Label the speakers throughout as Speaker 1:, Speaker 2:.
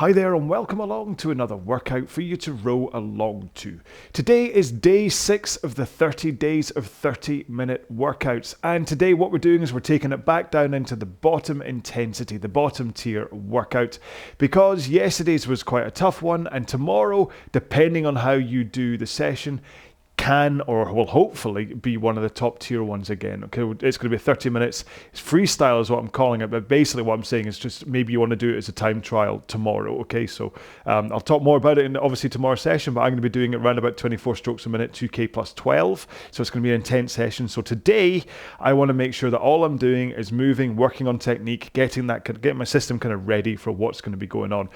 Speaker 1: Hi there and welcome along to another workout for you to row along to. Today is day 6 of the 30 days of 30-minute workouts, and today what we're doing is we're taking it back down into the bottom intensity, the bottom tier workout, because yesterday's was quite a tough one, and tomorrow, depending on how you do the session, can or will hopefully be one of the top tier ones again. Okay, it's going to be 30 minutes. It's freestyle is what I'm calling it, but basically what I'm saying is just maybe you want to do it as a time trial tomorrow. Okay, so I'll talk more about it in obviously tomorrow's session, but I'm going to be doing it around about 24 strokes a minute, 2K plus 12. So it's going to be an intense session. So today I want to make sure that all I'm doing is moving, working on technique, getting my system kind of ready for what's going to be going on.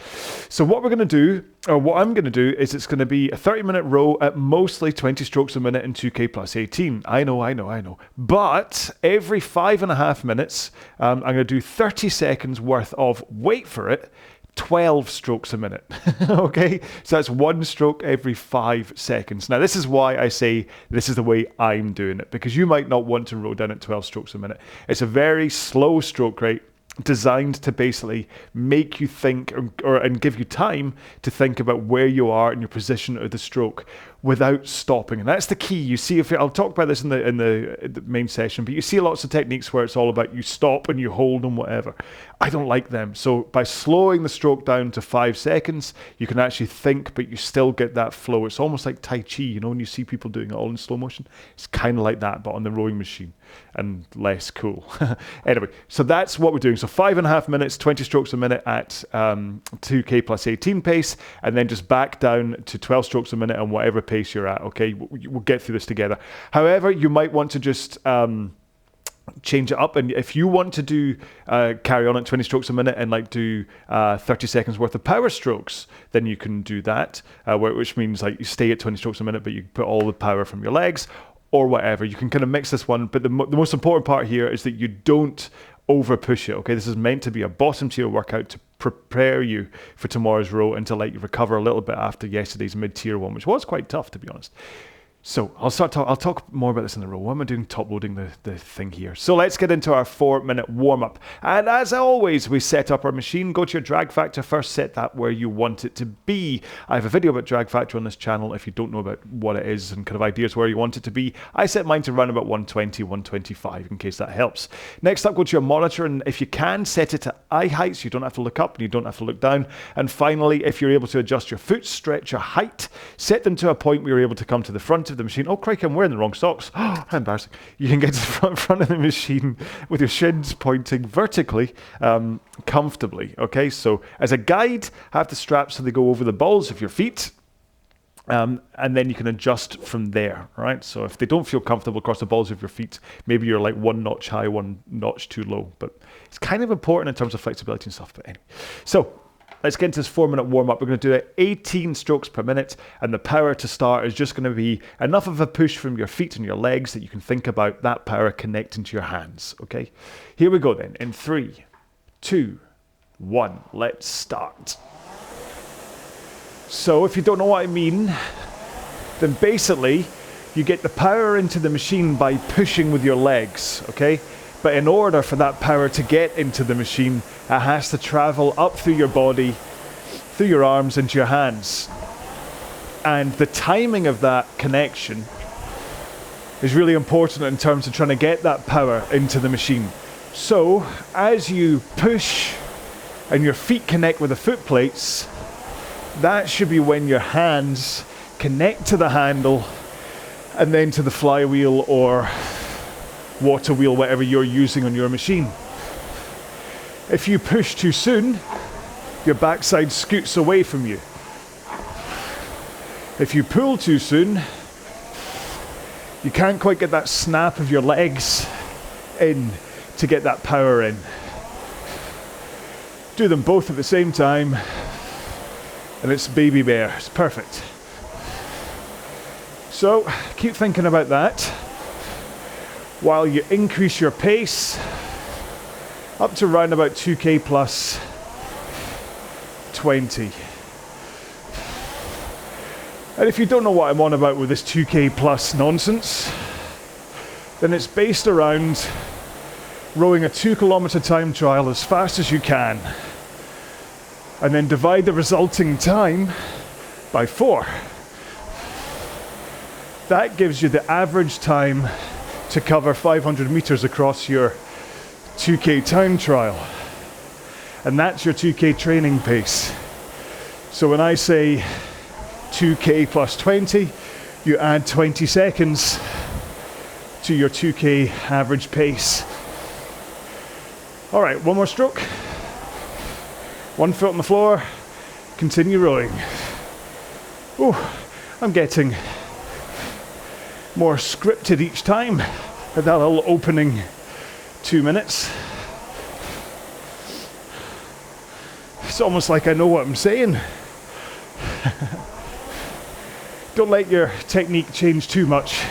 Speaker 1: So what we're going to do, or what I'm going to do, is it's going to be a 30-minute row at mostly 20 strokes a minute in 2K plus 18. I know. But every 5.5 minutes, I'm going to do 30 seconds worth of, wait for it, 12 strokes a minute. Okay? So that's 1 stroke every 5 seconds. Now, this is why I say this is the way I'm doing it, because you might not want to row down at 12 strokes a minute. It's a very slow stroke rate, designed to basically make you think and give you time to think about where you are in your position of the stroke without stopping. And that's the key. You see, I'll talk about this in the main session, but you see lots of techniques where it's all about you stop and you hold and whatever. I don't like them. So by slowing the stroke down to 5 seconds, you can actually think, but you still get that flow. It's almost like Tai Chi, you know, when you see people doing it all in slow motion. It's kind of like that, but on the rowing machine and less cool. Anyway, so that's what we're doing. So 5.5 minutes, 20 strokes a minute at 2K plus 18 pace, and then just back down to 12 strokes a minute and whatever pace you're at. Okay, we'll get through this together. However, you might want to just change it up, and if you want to do carry on at 20 strokes a minute and like do 30 seconds worth of power strokes, then you can do that, which means like you stay at 20 strokes a minute but you put all the power from your legs or whatever. You can kind of mix this one, but the most important part here is that you don't over push it. Okay, this is meant to be a bottom tier workout to prepare you for tomorrow's row and to let you recover a little bit after yesterday's mid-tier one, which was quite tough, to be honest. So I'll talk more about this in the row. Why am I doing top loading the thing here? So let's get into our 4-minute warm-up. And as always, we set up our machine. Go to your drag factor first, set that where you want it to be. I have a video about drag factor on this channel if you don't know about what it is and kind of ideas where you want it to be. I set mine to run about 120, 125 in case that helps. Next up, go to your monitor, and if you can, set it to eye height so you don't have to look up and you don't have to look down. And finally, if you're able to adjust your foot stretch or height, set them to a point where you're able to come to the front of the machine. Oh, crikey, I'm wearing the wrong socks. How embarrassing. You can get to the front of the machine with your shins pointing vertically, comfortably. Okay, so as a guide, have the straps so they go over the balls of your feet. And then you can adjust from there, right? So if they don't feel comfortable across the balls of your feet, maybe you're like 1 notch high, 1 notch too low. But it's kind of important in terms of flexibility and stuff. But anyway, so let's get into this 4-minute warm-up. We're going to do it 18 strokes per minute, and the power to start is just going to be enough of a push from your feet and your legs that you can think about that power connecting to your hands, okay? Here we go then, in 3, 2, 1, let's start. So if you don't know what I mean, then basically you get the power into the machine by pushing with your legs, okay? But in order for that power to get into the machine, it has to travel up through your body, through your arms, into your hands. And the timing of that connection is really important in terms of trying to get that power into the machine. So, as you push and your feet connect with the foot plates, that should be when your hands connect to the handle and then to the flywheel or water wheel, whatever you're using on your machine. If you push too soon, your backside scoots away from you. If you pull too soon, you can't quite get that snap of your legs in to get that power in. Do them both at the same time, and it's baby bear. It's perfect. So keep thinking about that while you increase your pace up to around about 2K plus 20. And if you don't know what I'm on about with this 2K plus nonsense, then it's based around rowing a 2 kilometer time trial as fast as you can and then divide the resulting time by 4. That gives you the average time to cover 500 meters across your 2K time trial. And that's your 2K training pace. So when I say 2K plus 20, you add 20 seconds to your 2K average pace. All right, one more stroke. One foot on the floor, continue rowing. Oh, I'm getting more scripted each time at that little opening 2 minutes. It's almost like I know what I'm saying. Don't let your technique change too much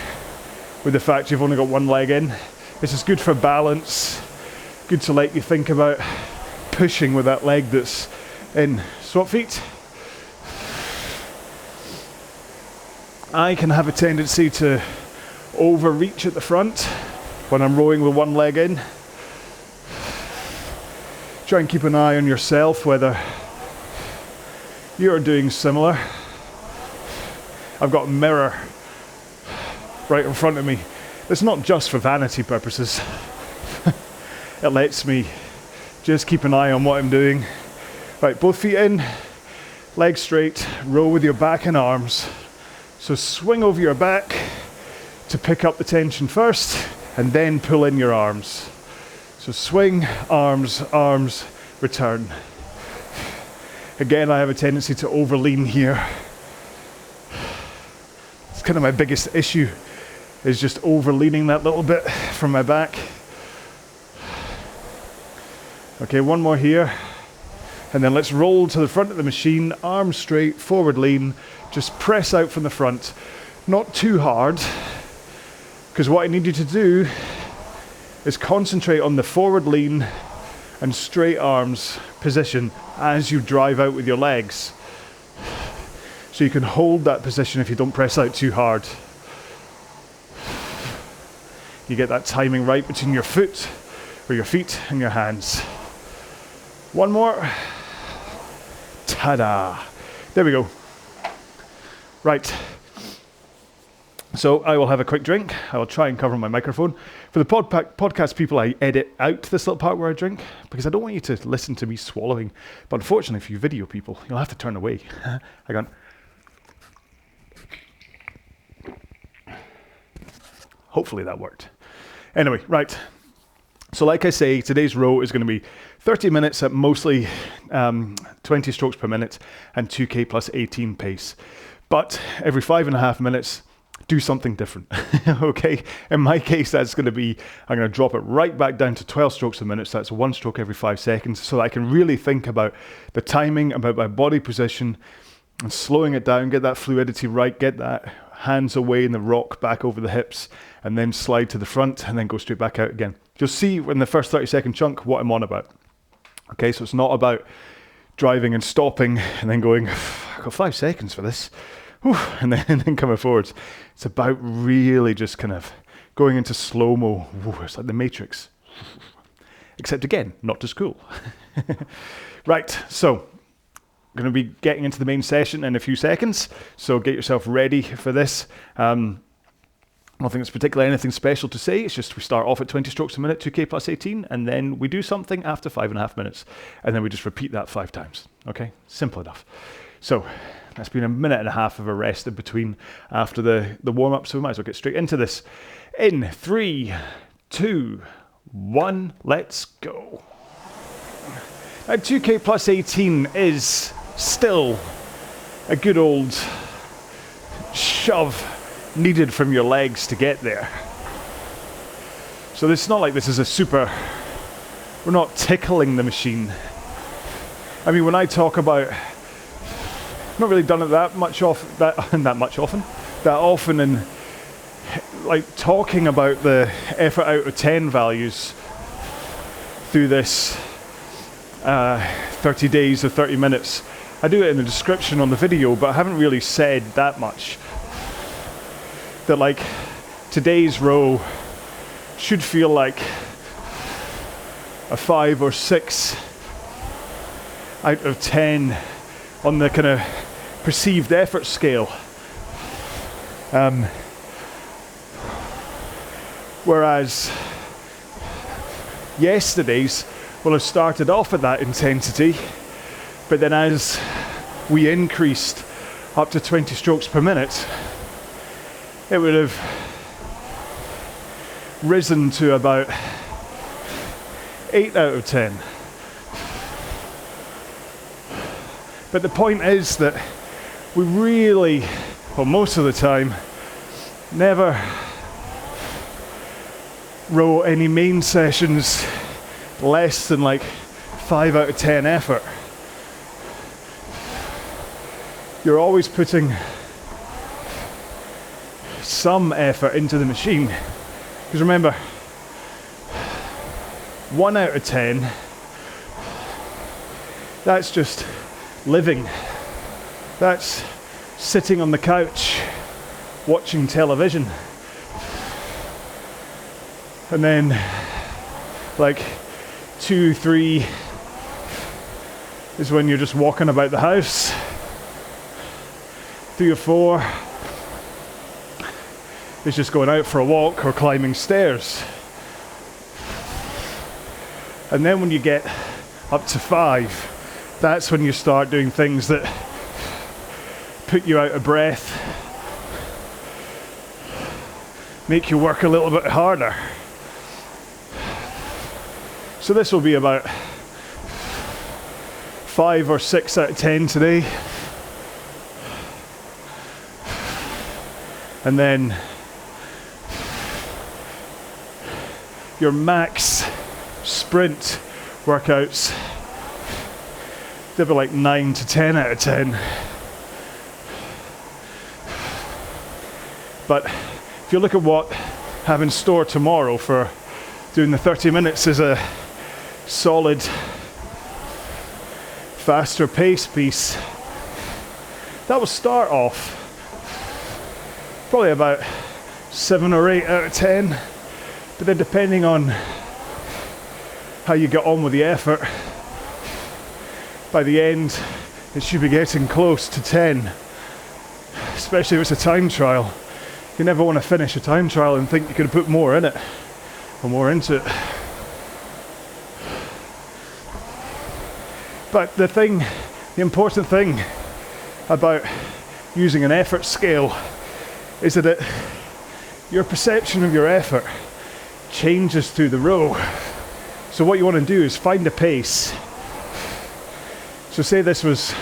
Speaker 1: with the fact you've only got one leg in. This is good for balance, good to let you think about pushing with that leg that's in. Swap feet. I can have a tendency to overreach at the front when I'm rowing with one leg in. Try and keep an eye on yourself, whether you're doing similar. I've got a mirror right in front of me. It's not just for vanity purposes. It lets me just keep an eye on what I'm doing. Right, both feet in, legs straight, row with your back and arms. So swing over your back to pick up the tension first, and then pull in your arms. So swing, arms, arms, return. Again, I have a tendency to overlean here. It's kind of my biggest issue, is just overleaning that little bit from my back. Okay, one more here. And then let's roll to the front of the machine, arms straight, forward lean. Just press out from the front. Not too hard, because what I need you to do is concentrate on the forward lean and straight arms position as you drive out with your legs. So you can hold that position if you don't press out too hard. You get that timing right between your foot, or your feet, and your hands. One more. Ta-da. There we go. Right. So I will have a quick drink. I will try and cover my microphone. For the podcast people, I edit out this little part where I drink, because I don't want you to listen to me swallowing. But unfortunately for you video people, you'll have to turn away. Hang on. Hopefully that worked. Anyway, right. So like I say, today's row is going to be 30 minutes at mostly 20 strokes per minute and 2K plus 18 pace. But every 5.5 minutes, do something different, okay? In my case, that's going to be, I'm going to drop it right back down to 12 strokes a minute, so that's 1 stroke every 5 seconds, so that I can really think about the timing, about my body position, and slowing it down, get that fluidity right, get that hands away in the rock, back over the hips, and then slide to the front, and then go straight back out again. You'll see in the first 30-second chunk what I'm on about. Okay, so it's not about driving and stopping, and then going, I've got 5 seconds for this. And then coming forwards. It's about really just kind of going into slow-mo. It's like the Matrix. Except again, not as cool. Right, so I'm going to be getting into the main session in a few seconds. So get yourself ready for this. I don't think it's particularly anything special to say. It's just we start off at 20 strokes a minute, 2K plus 18, and then we do something after 5.5 minutes. And then we just repeat that 5 times. Okay, simple enough. So that's been a minute and a half of a rest in between after the warm-up, so we might as well get straight into this. In 3, 2, 1, let's go. Now 2K plus 18 is still a good old shove needed from your legs to get there. So it's not like this is a super, we're not tickling the machine. I mean, when I talk about, not really done it that often, and like talking about the effort out of 10 values through this 30 days or 30 minutes. I do it in the description on the video, but I haven't really said that much. That like today's row should feel like a 5 or 6 out of 10 on the kind of perceived effort scale. Whereas yesterday's will have started off at that intensity, but then as we increased up to 20 strokes per minute, it would have risen to about 8 out of 10. But the point is that we really, well, most of the time, never row any main sessions less than like 5 out of 10 effort. You're always putting some effort into the machine. Because remember, 1 out of 10, that's just living. That's sitting on the couch, watching television. And then, like, 2, 3 is when you're just walking about the house. 3 or 4 is just going out for a walk or climbing stairs. And then when you get up to 5, that's when you start doing things that put you out of breath, make you work a little bit harder. So this will be about 5 or 6 out of 10 today. And then your max sprint workouts, they'll be like 9 to 10 out of 10. But if you look at what I have in store tomorrow for doing the 30 minutes as a solid, faster pace piece, that will start off probably about 7 or 8 out of 10. But then depending on how you get on with the effort, by the end it should be getting close to 10, especially if it's a time trial. You never want to finish a time trial and think you could put more in it or more into it. But the important thing about using an effort scale is that your perception of your effort changes through the row. So what you want to do is find a pace. So say this was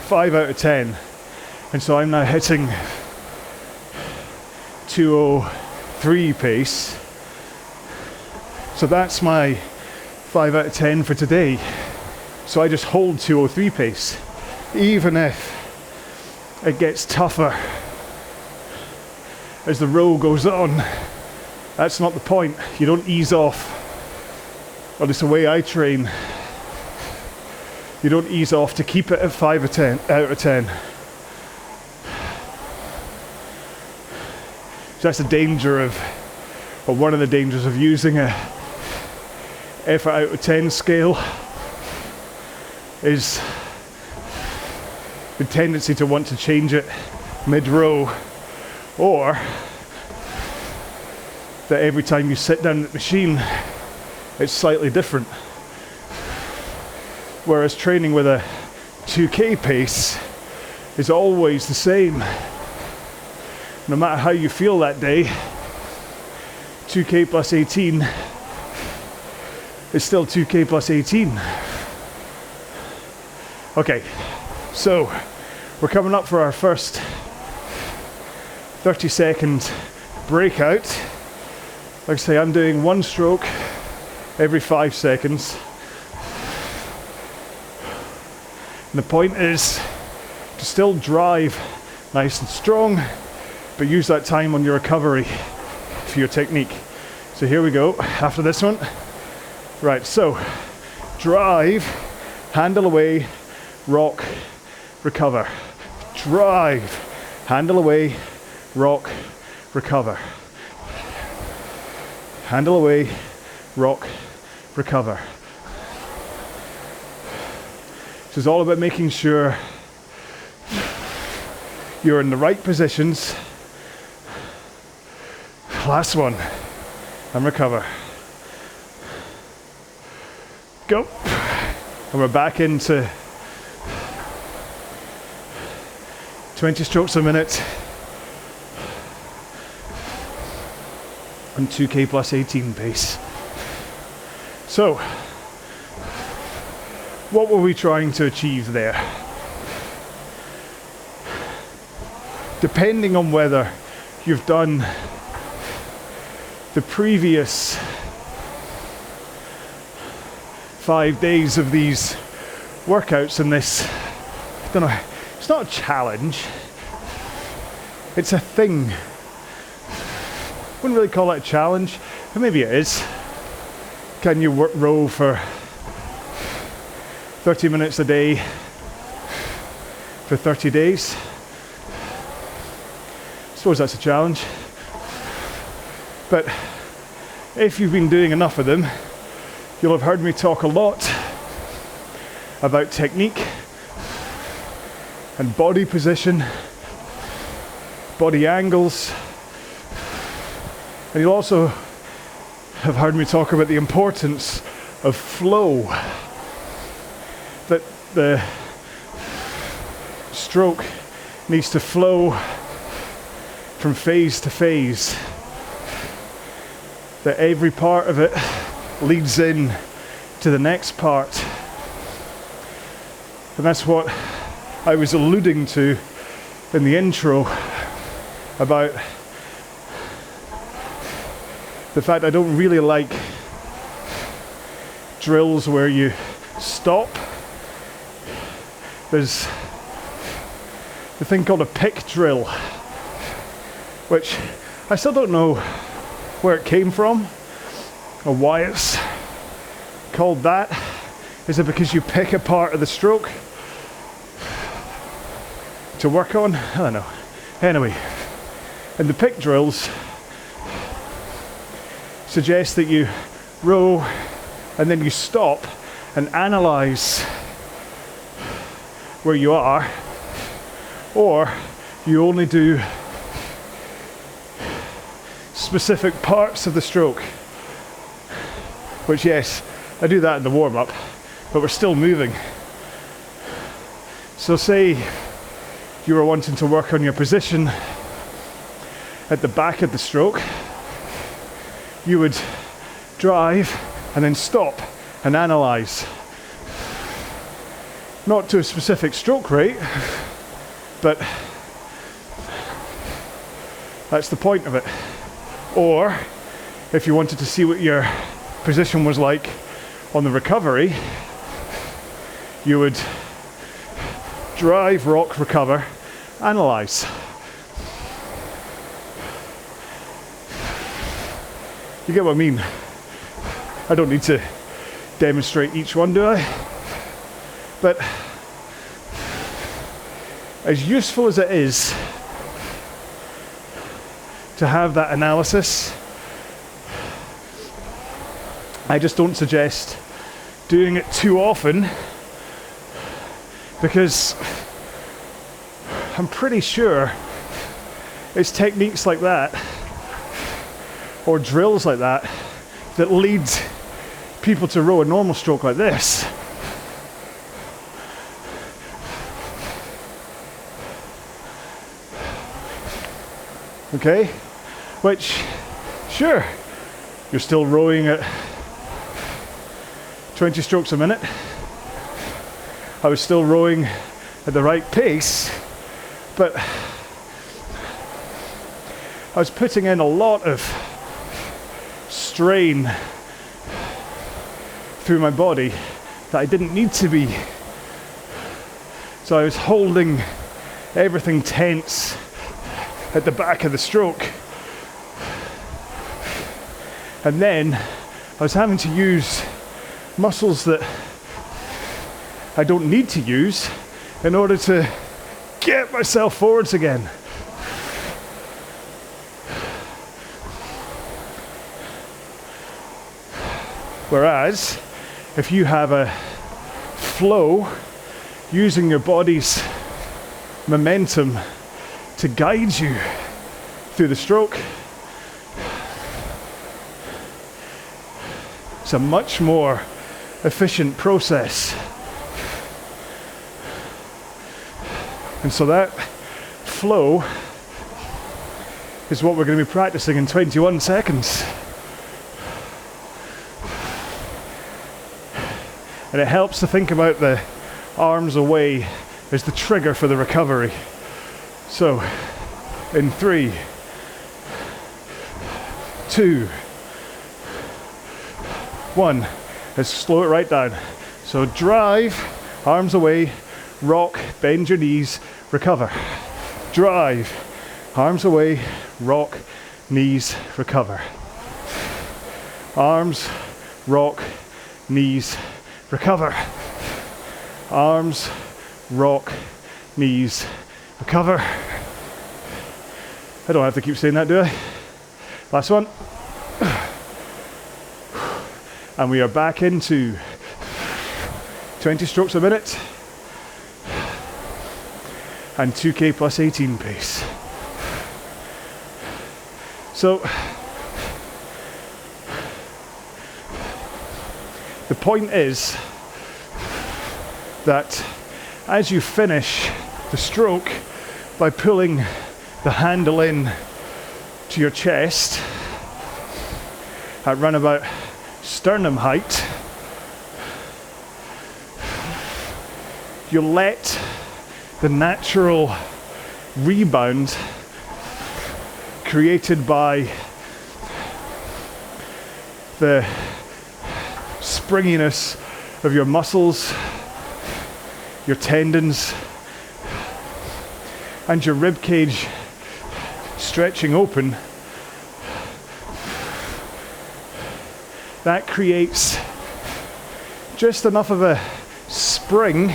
Speaker 1: 5 out of 10, and so I'm now hitting 2:03 pace. So that's my 5 out of 10 for today. So I just hold 2:03 pace, even if it gets tougher as the row goes on. That's not the point. You don't ease off. Or it's the way I train. You don't ease off to keep it at 5 out of 10. So that's the danger of, or one of the dangers of using a effort out of 10 scale, is the tendency to want to change it mid-row, or that every time you sit down at the machine it's slightly different. Whereas training with a 2K pace is always the same. No matter how you feel that day, 2K plus 18 is still 2K plus 18. Okay, so we're coming up for our first 30-second breakout. Like I say, I'm doing 1 stroke every 5 seconds. And the point is to still drive nice and strong, but use that time on your recovery for your technique. So here we go, after this one. Right, so drive, handle away, rock, recover. Drive, handle away, rock, recover. Handle away, rock, recover. So it's all about making sure you're in the right positions. Last one, and recover. Go. And we're back into 20 strokes a minute and 2k plus 18 pace. So, what were we trying to achieve there? Depending on whether you've done the previous 5 days of these workouts in this, I don't know, it's not a challenge, it's a thing. Wouldn't really call it a challenge, but maybe it is. Can you row for 30 minutes a day for 30 days? I suppose that's a challenge. But if you've been doing enough of them, you'll have heard me talk a lot about technique and body position, body angles, and you'll also have heard me talk about the importance of flow, that the stroke needs to flow from phase to phase, that every part of it leads in to the next part. And that's what I was alluding to in the intro about the fact I don't really like drills where you stop. There's the thing called a pick drill, which I still don't know where it came from or why it's called that. Is it because you pick a part of the stroke to work on? I don't know. Anyway, and the pick drills suggest that you row and then you stop and analyze where you are, or you only do specific parts of the stroke, which, yes, I do that in the warm-up, but we're still moving. So say you were wanting to work on your position at the back of the stroke, you would drive and then stop and analyze. Not to a specific stroke rate, but that's the point of it. Or if you wanted to see what your position was like on the recovery, you would drive, rock, recover, analyze. You get what I mean? I don't need to demonstrate each one, do I? But as useful as it is to have that analysis, I just don't suggest doing it too often, because I'm pretty sure it's techniques like that or drills like that that lead people to row a normal stroke like this. Okay? Which, sure, you're still rowing at 20 strokes a minute. I was still rowing at the right pace, but I was putting in a lot of strain through my body that I didn't need to be. So I was holding everything tense at the back of the stroke. And then I was having to use muscles that I don't need to use in order to get myself forwards again. Whereas, if you have a flow using your body's momentum to guide you through the stroke. It's a much more efficient process. And so that flow is what we're going to be practicing in 21 seconds. And it helps to think about the arms away as the trigger for the recovery. So, in 3, 2, 1, let's slow it right down. So drive, arms away, rock, bend your knees, recover. Drive, arms away, rock, knees, recover. Arms, rock, knees, recover. Arms, rock, knees, recover. I don't have to keep saying that, do I? Last one. And we are back into 20 strokes a minute and 2K plus 18 pace. So the point is that as you finish the stroke by pulling the handle in to your chest at round about sternum height, you let the natural rebound created by the springiness of your muscles, your tendons, and your rib cage stretching open. That creates just enough of a spring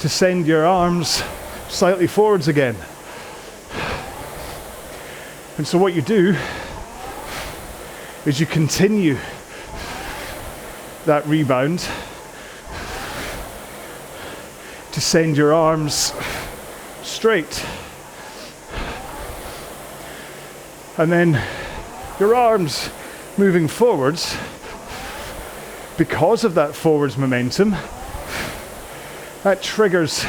Speaker 1: to send your arms slightly forwards again. And so what you do is you continue that rebound to send your arms straight. And then your arms moving forwards, because of that forwards momentum, that triggers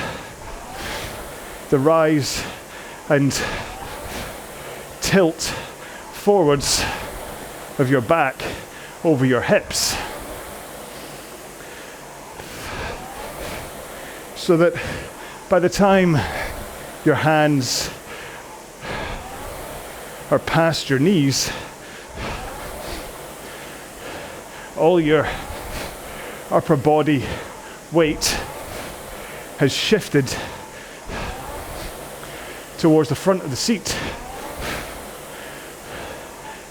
Speaker 1: the rise and tilt forwards of your back over your hips, so that by the time your hands are past your knees, all your upper body weight has shifted towards the front of the seat.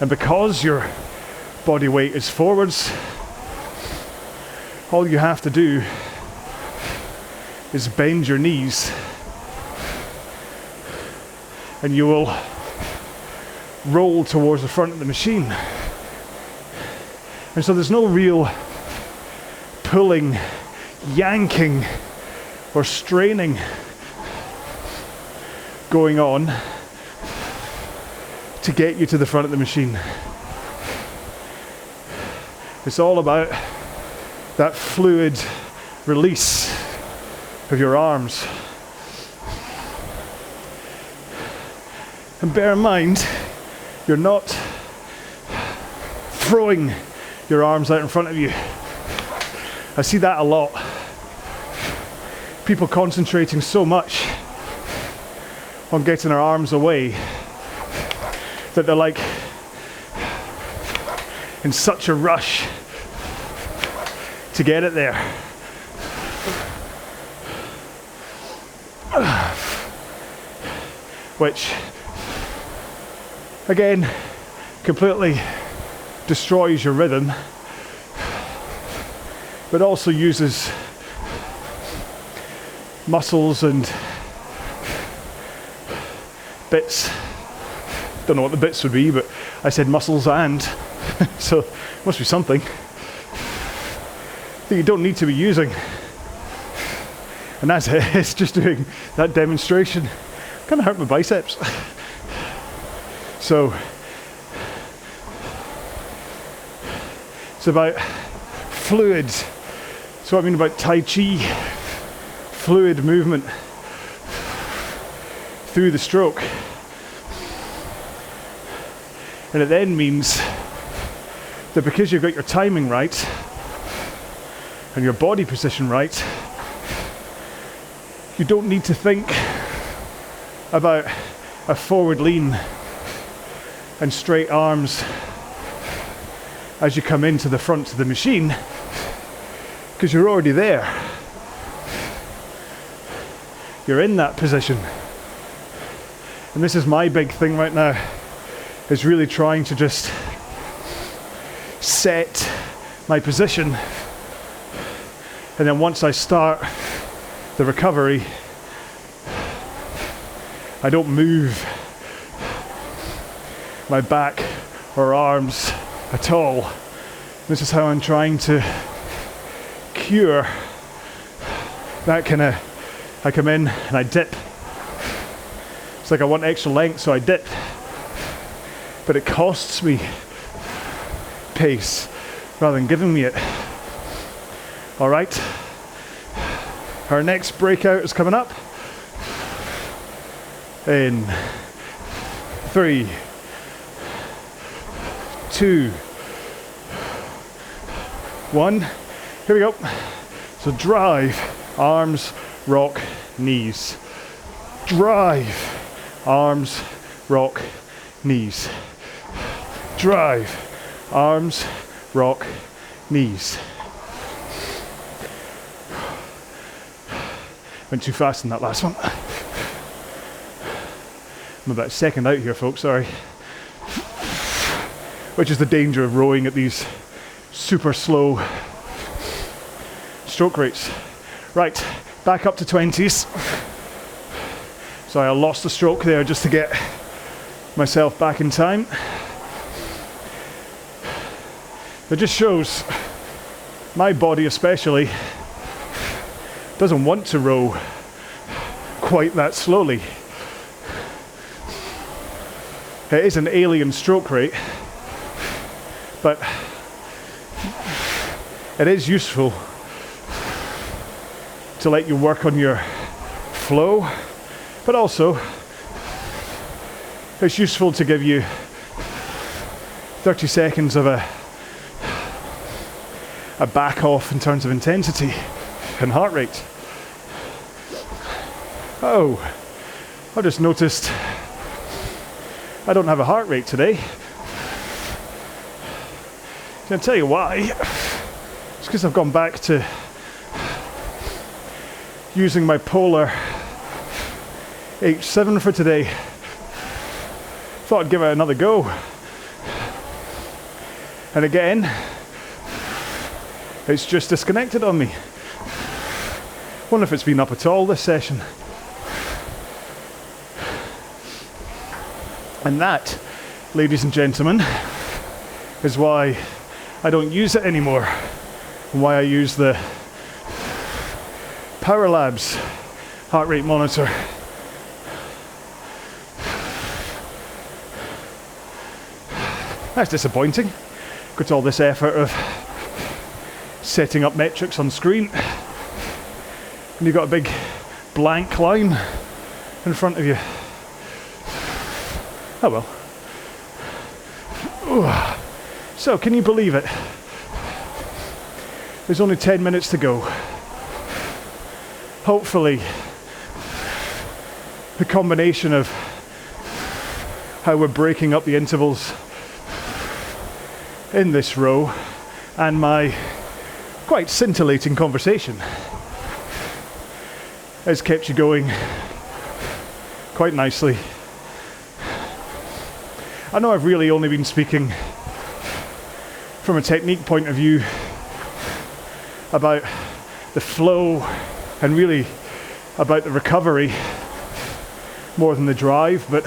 Speaker 1: And because your body weight is forwards, all you have to do is bend your knees and you will roll towards the front of the machine. And so there's no real pulling, yanking, or straining going on to get you to the front of the machine. It's all about that fluid release of your arms. And bear in mind, you're not throwing your arms out in front of you. I see that a lot. People concentrating so much on getting their arms away that they're like in such a rush to get it there. Which, again, completely destroys your rhythm, but also uses muscles and bits. Don't know what the bits would be, but I said muscles and so it must be something that you don't need to be using. And that's it. It's just doing that demonstration. Kind of hurt my biceps. So it's about fluid. So what I mean about Tai Chi, fluid movement through the stroke. And it then means that because you've got your timing right and your body position right, you don't need to think about a forward lean and straight arms as you come into the front of the machine, because you're already there. You're in that position. And this is my big thing right now, is really trying to just set my position, and then once I start the recovery, I don't move my back or arms at all. This is how I'm trying to cure that kind of, I come in and I dip. It's like I want extra length, so I dip. But it costs me pace rather than giving me it. All right. Our next breakout is coming up in 3, 2, 1. Here we go. So drive, arms, rock, knees. Drive, arms, rock, knees. Drive, arms, rock, knees. Went too fast in that last one. I'm about a second out here, folks, sorry. Which is the danger of rowing at these super slow stroke rates. Right, back up to 20s. Sorry, I lost the stroke there just to get myself back in time. It just shows my body especially doesn't want to row quite that slowly. It is an alien stroke rate, but it is useful to let you work on your flow, but also it's useful to give you 30 seconds of a back off in terms of intensity and heart rate. Oh, I just noticed I don't have a heart rate today. Can I tell you why? It's because I've gone back to using my Polar H7 for today. Thought I'd give it another go. And again, it's just disconnected on me. Wonder if it's been up at all this session. And that, ladies and gentlemen, is why I don't use it anymore, and why I use the Power Labs heart rate monitor. That's disappointing. Got all this effort of setting up metrics on screen, and you've got a big blank line in front of you. Oh well. Ooh. So, can you believe it? There's only 10 minutes to go. Hopefully, the combination of how we're breaking up the intervals in this row and my quite scintillating conversation has kept you going quite nicely. I know I've really only been speaking from a technique point of view about the flow and really about the recovery more than the drive, but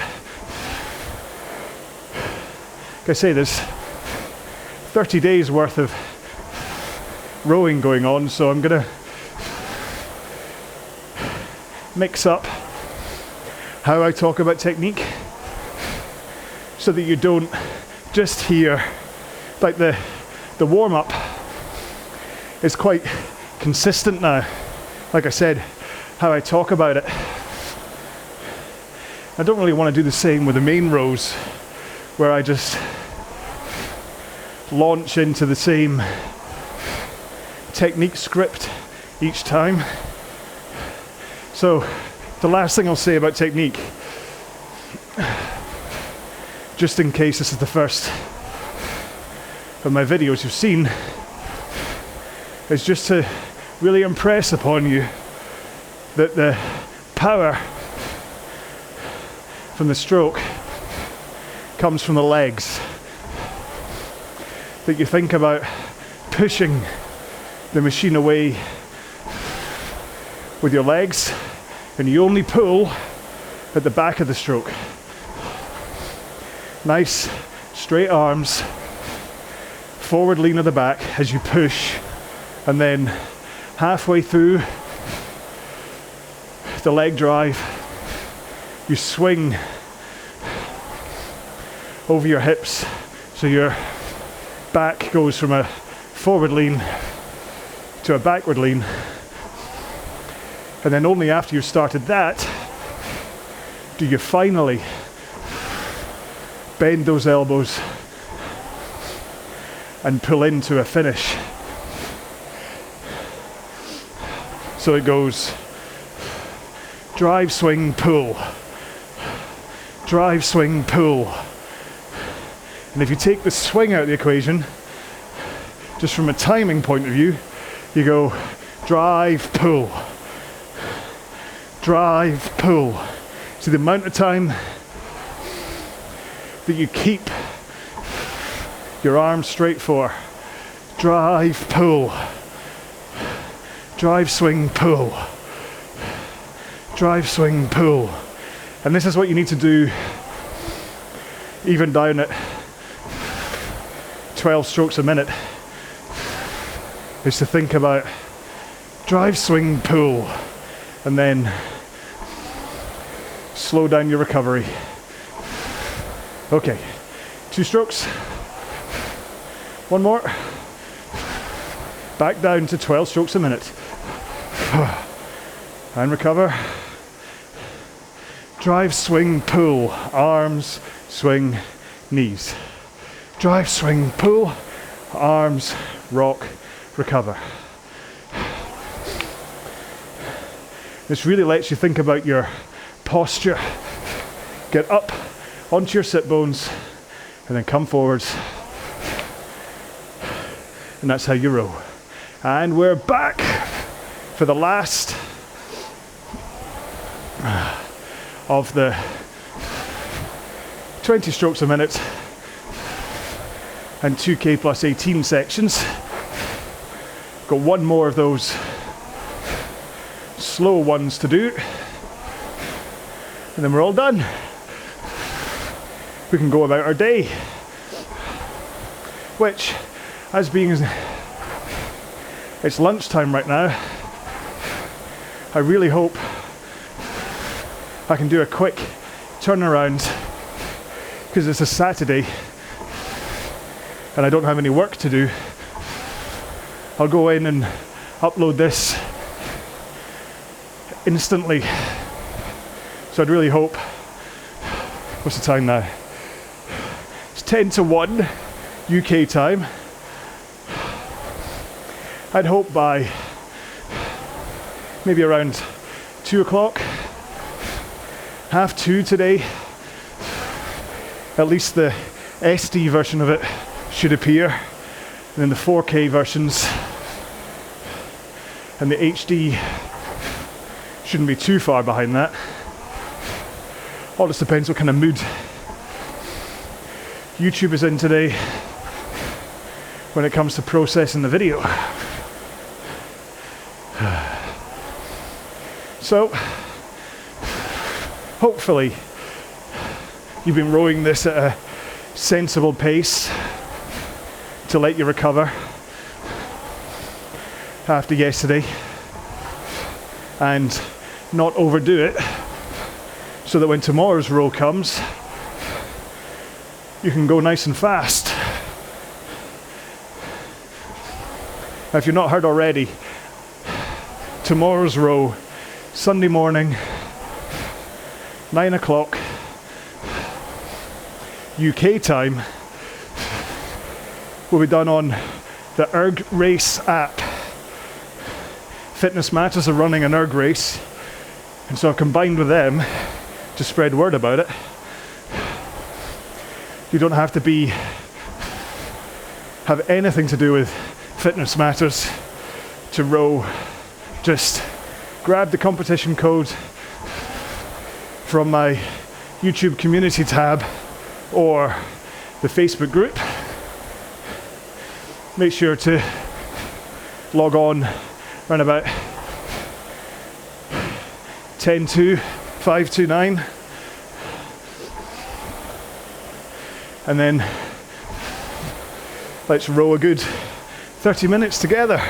Speaker 1: like I say, there's 30 days worth of rowing going on, so I'm gonna mix up how I talk about technique so that you don't just hear, like the warm-up is quite consistent now. Like I said, how I talk about it. I don't really want to do the same with the main rows where I just launch into the same technique script each time. So the last thing I'll say about technique, just in case this is the first of my videos you've seen, is just to really impress upon you that the power from the stroke comes from the legs. That you think about pushing the machine away with your legs, and you only pull at the back of the stroke. Nice straight arms, forward lean at the back as you push, and then halfway through the leg drive, you swing over your hips so your back goes from a forward lean to a backward lean. And then only after you've started that do you finally bend those elbows and pull into a finish. So it goes drive, swing, pull. Drive, swing, pull. And if you take the swing out of the equation, just from a timing point of view, you go drive, pull. Drive, pull. So the amount of time that you keep your arms straight for. Drive, pull. Drive, swing, pull. Drive, swing, pull. And this is what you need to do even down at 12 strokes a minute, is to think about drive, swing, pull, and then slow down your recovery. Okay, 2 strokes. One more. Back down to 12 strokes a minute. And recover. Drive, swing, pull. Arms, swing, knees. Drive, swing, pull. Arms, rock, recover. This really lets you think about your posture. Get up onto your sit bones and then come forwards. And that's how you row. And we're back for the last of the 20 strokes a minute and 2K plus 18 sections. Got one more of those slow ones to do, and then we're all done. We can go about our day, which, as being it's lunchtime right now, I really hope I can do a quick turnaround, because it's a Saturday and I don't have any work to do. I'll go in and upload this instantly. So I'd really hope, what's the time now? It's 10 to 1 UK time. I'd hope by maybe around 2 o'clock, 1:30 today, at least the SD version of it should appear, and then the 4K versions and the HD shouldn't be too far behind that. All just depends what kind of mood YouTube is in today when it comes to processing the video. So, hopefully you've been rowing this at a sensible pace to let you recover after yesterday, and not overdo it, so that when tomorrow's row comes, you can go nice and fast. Now, if you've not heard already, tomorrow's row, Sunday morning, 9 o'clock UK time, will be done on the Erg Race app. Fitness Matters are running an Erg race, and so I've combined with them to spread word about it. You don't have to have anything to do with Fitness Matters to row. Just grab the competition code from my YouTube community tab or the Facebook group. Make sure to log on around about 10:2529, and then let's row a good 30 minutes together.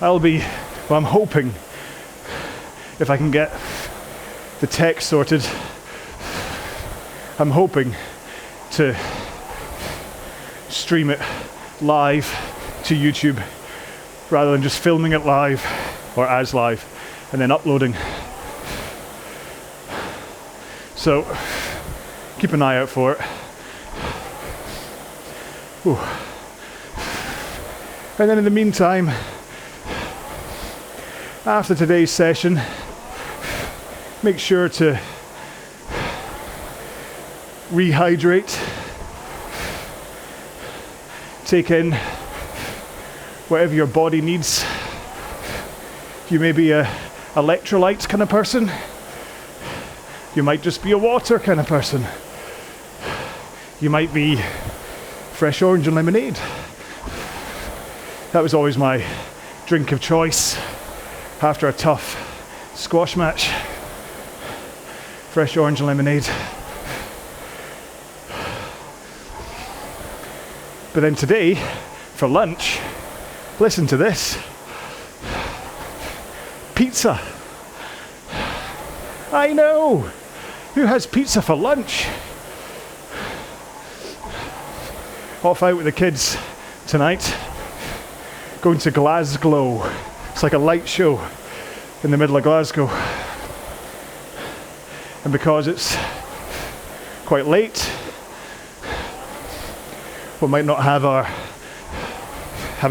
Speaker 1: I'm hoping, if I can get the tech sorted, I'm hoping to stream it live to YouTube rather than just filming it live or as live and then uploading. So keep an eye out for it. Ooh. And then in the meantime, after today's session, make sure to rehydrate, take in whatever your body needs. You may be a electrolyte kind of person. You might just be a water kind of person. You might be fresh orange and lemonade. That was always my drink of choice after a tough squash match. Fresh orange and lemonade. But then today, for lunch, listen to this. Pizza. I know! Who has pizza for lunch? Off out with the kids tonight. Going to Glasgow. It's like a light show in the middle of Glasgow. And because it's quite late, we might not have a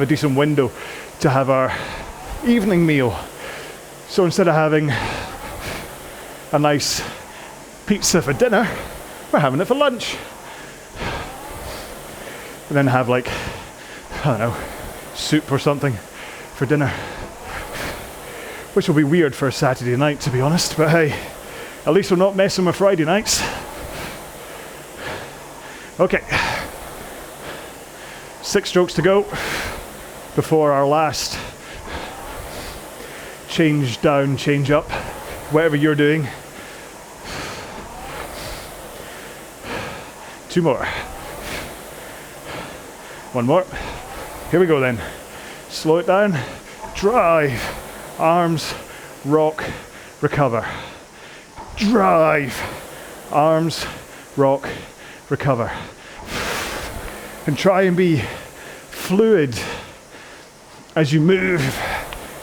Speaker 1: decent window to have our evening meal. So instead of having a nice pizza for dinner, we're having it for lunch. And then have, like, I don't know, soup or something for dinner. Which will be weird for a Saturday night, to be honest, but hey, at least we're not messing with Friday nights. Okay. 6 strokes to go before our last change down, change up, whatever you're doing. 2 more. 1 more. Here we go then. Slow it down. Drive. Arms, rock, recover. Drive. Arms, rock, recover. And try and be fluid as you move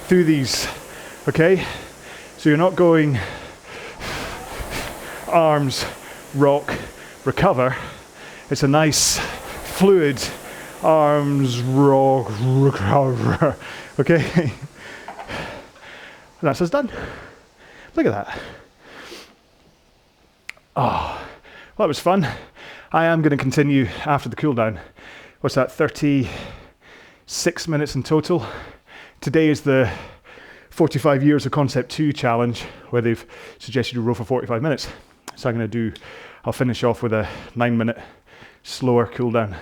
Speaker 1: through these, okay? So you're not going arms, rock, recover. It's a nice fluid arms, rock, recover, okay? And that's us done. Look at that. Oh, well, that was fun. I am going to continue after the cool down. What's that, 36 minutes in total? Today is the 45 years of Concept 2 challenge, where they've suggested you row for 45 minutes. So I'll finish off with a 9-minute slower cool down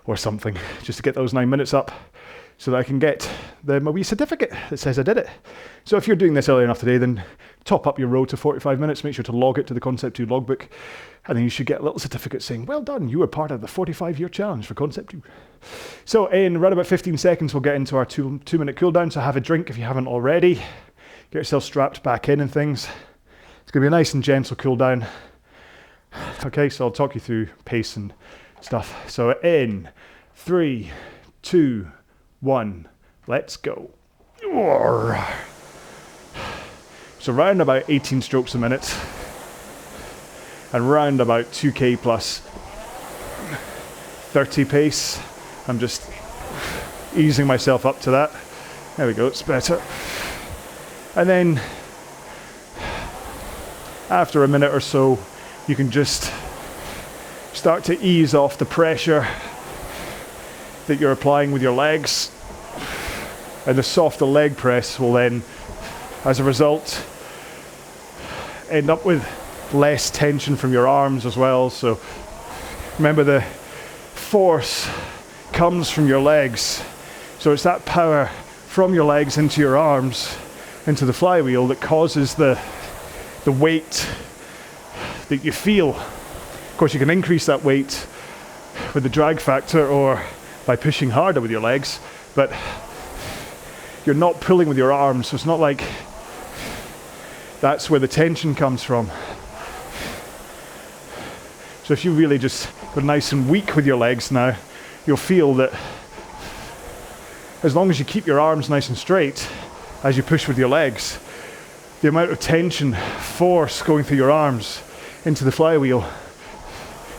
Speaker 1: or something, just to get those 9 minutes up so that I can get my wee certificate that says I did it. So if you're doing this early enough today, then top up your row to 45 minutes, make sure to log it to the Concept 2 logbook, and then you should get a little certificate saying, well done, you were part of the 45-year challenge for Concept 2. So in around about 15 seconds, we'll get into our 2-minute cool down, so have a drink if you haven't already. get yourself strapped back in and things. It's going to be a nice and gentle cool down. Okay, so I'll talk you through pace and stuff. So in 3, 2, 1, let's go. So round about 18 strokes a minute and round about 2k plus 30 pace. I'm just easing myself up to that. There we go, it's better. And then after a minute or so, you can just start to ease off the pressure that you're applying with your legs. And the softer leg press will then, as a result, end up with less tension from your arms as well. So remember, the force comes from your legs. So it's that power from your legs into your arms, into the flywheel, that causes the weight that you feel. Of course, you can increase that weight with the drag factor or by pushing harder with your legs, but you're not pulling with your arms, so it's not like that's where the tension comes from. So if you really just go nice and weak with your legs now, you'll feel that as long as you keep your arms nice and straight as you push with your legs, the amount of tension, force going through your arms into the flywheel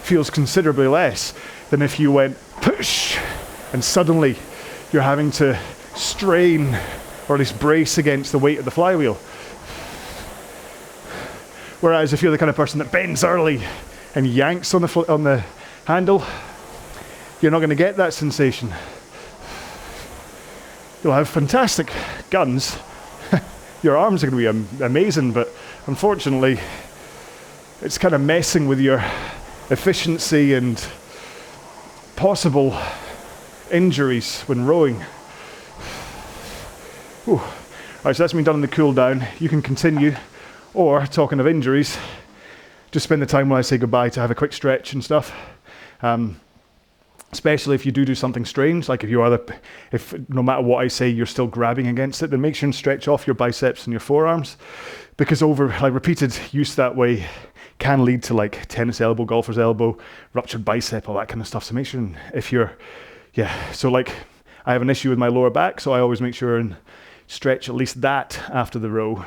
Speaker 1: feels considerably less than if you went push and suddenly you're having to strain or at least brace against the weight of the flywheel. Whereas if you're the kind of person that bends early and yanks on the handle, you're not going to get that sensation. You'll have fantastic guns. Your arms are going to be amazing, but unfortunately, it's kind of messing with your efficiency and possible injuries when rowing. Whew. Right, so that's been done in the cool down. You can continue, or talking of injuries, just spend the time when I say goodbye to have a quick stretch and stuff. Especially if you do something strange, like if no matter what I say, you're still grabbing against it, then make sure and stretch off your biceps and your forearms, because repeated use that way can lead to like tennis elbow, golfer's elbow, ruptured bicep, all that kind of stuff. So make sure so like I have an issue with my lower back, so I always make sure and stretch at least that after the row.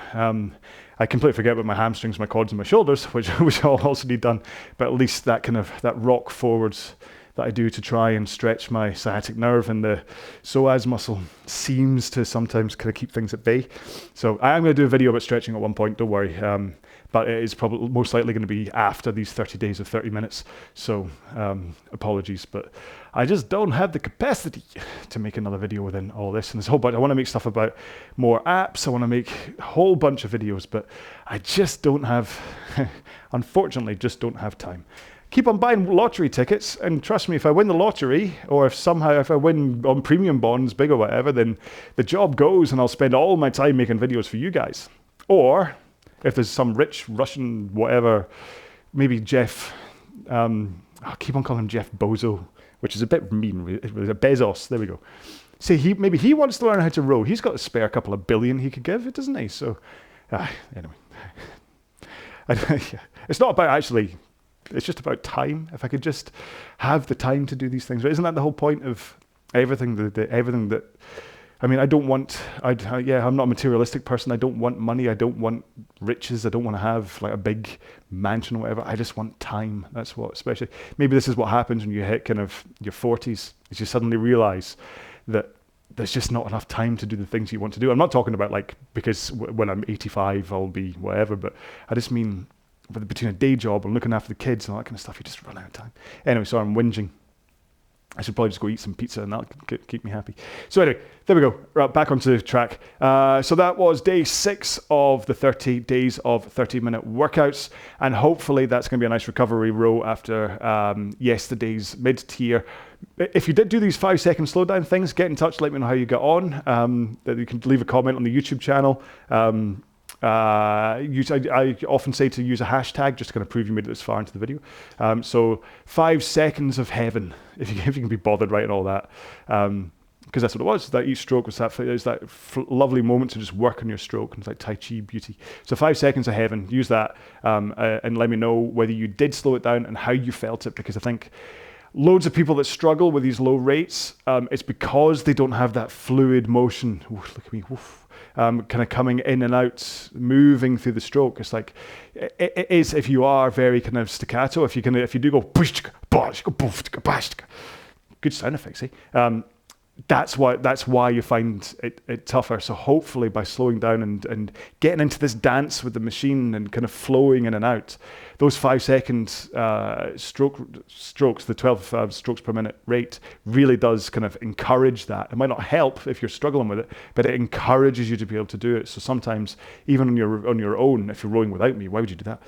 Speaker 1: I completely forget about my hamstrings, my quads, and my shoulders, which I'll also need done, but at least that rock forwards that I do to try and stretch my sciatic nerve and the psoas muscle seems to sometimes kind of keep things at bay. So I am going to do a video about stretching at one point, don't worry. But it is probably most likely going to be after these 30 days of 30 minutes. So apologies, but I just don't have the capacity to make another video within all this. And there's a whole bunch. I want to make stuff about more apps. I want to make a whole bunch of videos, but I just don't have, unfortunately, just don't have time. Keep on buying lottery tickets, and trust me, if I win the lottery, or if I win on premium bonds, big or whatever, then the job goes and I'll spend all my time making videos for you guys. Or if there's some rich Russian whatever, maybe Jeff, I'll keep on calling him Jeff Bozo, which is a bit mean, Bezos, there we go. See, maybe he wants to learn how to row. He's got a spare couple of billion he could give, doesn't he? So, anyway. It's not about actually... It's just about time. If I could just have the time to do these things, right? Isn't that the whole point of everything? Everything that, I mean, I'm not a materialistic person. I don't want money. I don't want riches. I don't want to have like a big mansion or whatever. I just want time. That's what, especially, maybe this is what happens when you hit kind of your 40s, is you suddenly realize that there's just not enough time to do the things you want to do. I'm not talking about like, because when I'm 85, I'll be whatever, but I just mean, but between a day job and looking after the kids and all that kind of stuff, you just run out of time. Anyway, so I'm whinging. I should probably just go eat some pizza and that'll keep me happy. So anyway, there we go. Right, back onto track. So that was day 6 of the 30 days of 30-minute workouts. And hopefully that's going to be a nice recovery row after yesterday's mid-tier. If you did do these 5-second slowdown things, get in touch, let me know how you got on. That you can leave a comment on the YouTube channel. I often say to use a hashtag just to kind of prove you made it this far into the video. So 5 seconds of heaven, if you can be bothered writing all that. because that's what it was. That each stroke was that lovely moment to just work on your stroke, and it's like Tai Chi beauty. So 5 seconds of heaven, use that, and let me know whether you did slow it down and how you felt it, because I think loads of people that struggle with these low rates, it's because they don't have that fluid motion. Oof, look at me, kind of coming in and out, moving through the stroke. It's like, it is, if you are very kind of staccato, if you do go, good sound effects, eh? That's why you find it tougher. So hopefully by slowing down and getting into this dance with the machine and kind of flowing in and out, those 5 second strokes, the 12 strokes per minute rate, really does kind of encourage that. It might not help if you're struggling with it, but it encourages you to be able to do it. So sometimes even on your own, if you're rowing without me, why would you do that?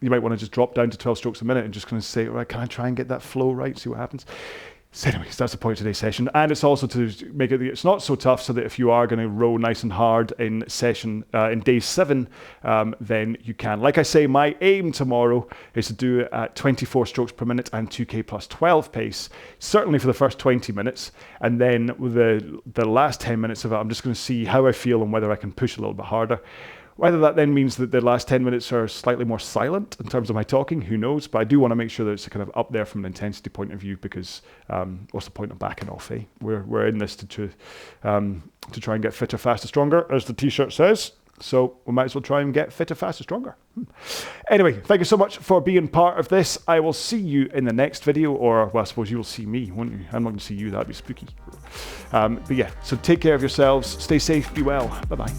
Speaker 1: You might want to just drop down to 12 strokes a minute and just kind of say, right, can I try and get that flow right, see what happens? So anyways, that's the point of today's session. And it's also to make it's not so tough, so that if you are going to row nice and hard in in day 7, then you can. Like I say, my aim tomorrow is to do it at 24 strokes per minute and 2K plus 12 pace, certainly for the first 20 minutes. And then with the last 10 minutes of it, I'm just going to see how I feel and whether I can push a little bit harder. Whether that then means that the last 10 minutes are slightly more silent in terms of my talking, who knows? But I do want to make sure that it's kind of up there from an intensity point of view, because what's the point of backing off, eh? We're in this to try and get fitter, faster, stronger, as the t-shirt says. So we might as well try and get fitter, faster, stronger. Anyway, thank you so much for being part of this. I will see you in the next video, or well, I suppose you will see me, won't you? I'm not going to see you, that'd be spooky. But yeah, so take care of yourselves, stay safe, be well, bye-bye.